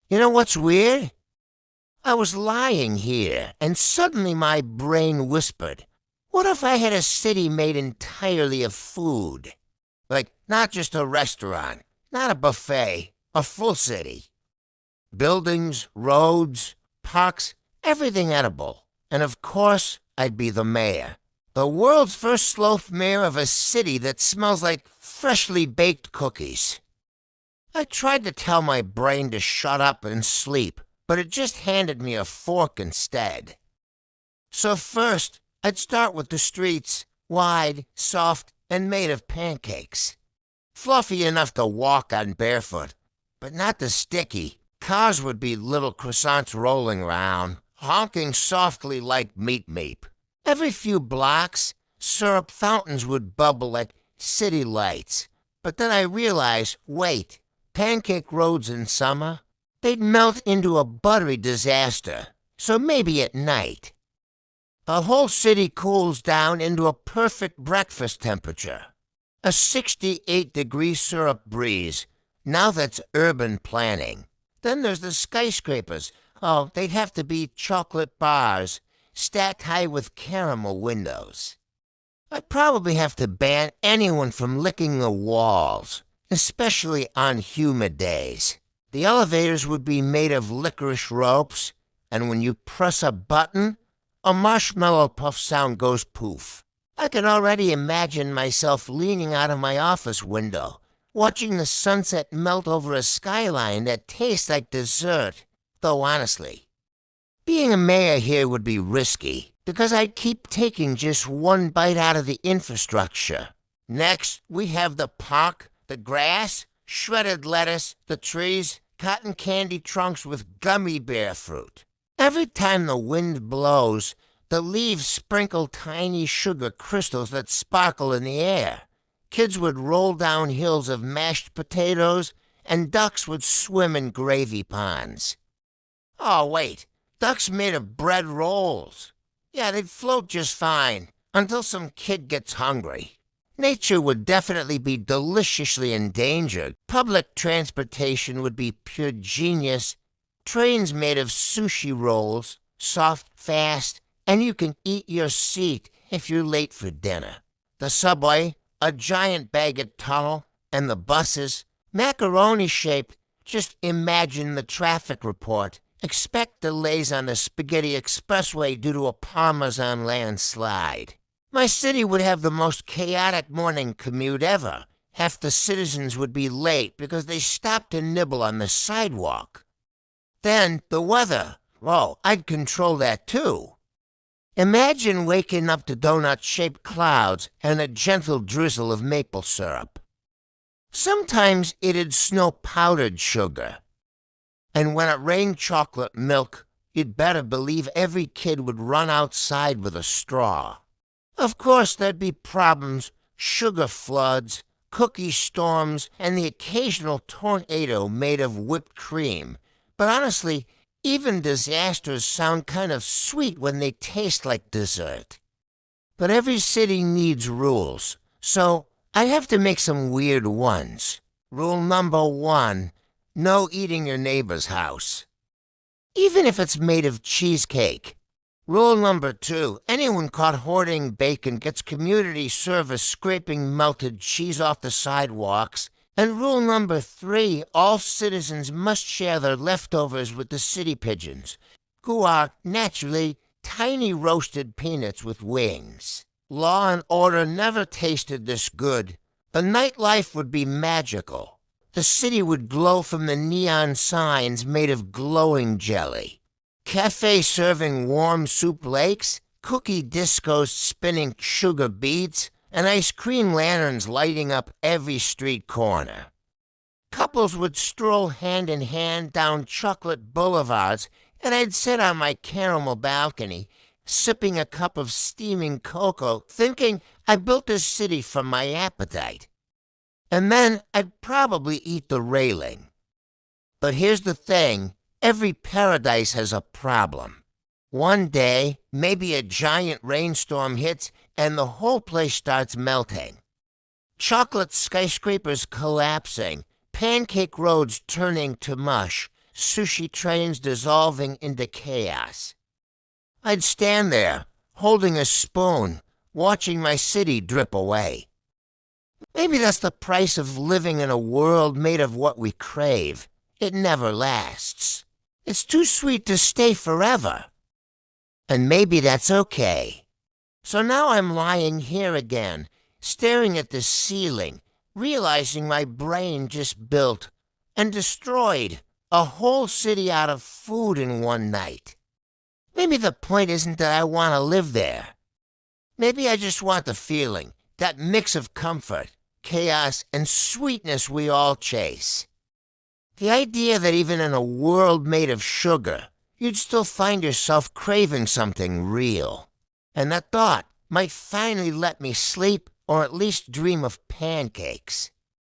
You know what's weird? I was lying here, and suddenly my brain whispered, what if I had a city made entirely of food? Like, not just a restaurant, not a buffet, a full city. Buildings, roads, parks, everything edible. And of course, I'd be the mayor. The world's first sloth mayor of a city that smells like freshly baked cookies. I tried to tell my brain to shut up and sleep, but it just handed me a fork instead. So first, I'd start with the streets, wide, soft, and made of pancakes. Fluffy enough to walk on barefoot, but not the sticky. Cars would be little croissants rolling around, honking softly like meat meep. Every few blocks, syrup fountains would bubble like city lights. But then I realized, wait, pancake roads in summer? They'd melt into a buttery disaster, so maybe at night. The whole city cools down into a perfect breakfast temperature. A 68-degree syrup breeze. Now that's urban planning. Then there's the skyscrapers. Oh, they'd have to be chocolate bars, stacked high with caramel windows. I'd probably have to ban anyone from licking the walls, especially on humid days. The elevators would be made of licorice ropes, and when you press a button, a marshmallow puff sound goes poof. I can already imagine myself leaning out of my office window, watching the sunset melt over a skyline that tastes like dessert. Though honestly, being a mayor here would be risky, because I'd keep taking just one bite out of the infrastructure. Next, we have the park, the grass, shredded lettuce, the trees, cotton candy trunks with gummy bear fruit. Every time the wind blows, the leaves sprinkle tiny sugar crystals that sparkle in the air. Kids would roll down hills of mashed potatoes, and ducks would swim in gravy ponds. Oh, wait, ducks made of bread rolls. Yeah, they'd float just fine, until some kid gets hungry. Nature would definitely be deliciously endangered. Public transportation would be pure genius. Trains made of sushi rolls, soft, fast, and you can eat your seat if you're late for dinner. The subway, a giant baguette tunnel, and the buses, macaroni-shaped. Just imagine the traffic report. Expect delays on the Spaghetti Expressway due to a Parmesan landslide. My city would have the most chaotic morning commute ever. Half the citizens would be late because they stopped to nibble on the sidewalk. Then the weather. Oh, I'd control that too. Imagine waking up to donut-shaped clouds and a gentle drizzle of maple syrup. Sometimes it'd snow powdered sugar. And when it rained chocolate milk, you'd better believe every kid would run outside with a straw. Of course, there'd be problems, sugar floods, cookie storms, and the occasional tornado made of whipped cream. But honestly, even disasters sound kind of sweet when they taste like dessert. But every city needs rules, so I have to make some weird ones. Rule number 1, no eating your neighbor's house, even if it's made of cheesecake. Rule number 2, anyone caught hoarding bacon gets community service scraping melted cheese off the sidewalks. And rule number 3, all citizens must share their leftovers with the city pigeons, who are, naturally, tiny roasted peanuts with wings. Law and order never tasted this good. The nightlife would be magical. The city would glow from the neon signs made of glowing jelly. Cafes serving warm soup lakes, cookie discos spinning sugar beads, and ice cream lanterns lighting up every street corner. Couples would stroll hand in hand down chocolate boulevards, and I'd sit on my caramel balcony, sipping a cup of steaming cocoa, thinking I built this city from my appetite. And then I'd probably eat the railing. But here's the thing, every paradise has a problem. One day, maybe a giant rainstorm hits and the whole place starts melting. Chocolate skyscrapers collapsing, pancake roads turning to mush, sushi trains dissolving into chaos. I'd stand there, holding a spoon, watching my city drip away. Maybe that's the price of living in a world made of what we crave. It never lasts. It's too sweet to stay forever. And maybe that's okay. So now I'm lying here again, staring at the ceiling, realizing my brain just built and destroyed a whole city out of food in one night. Maybe the point isn't that I want to live there. Maybe I just want the feeling, that mix of comfort, chaos, and sweetness we all chase. The idea that even in a world made of sugar, you'd still find yourself craving something real. And that thought might finally let me sleep or at least dream of pancakes.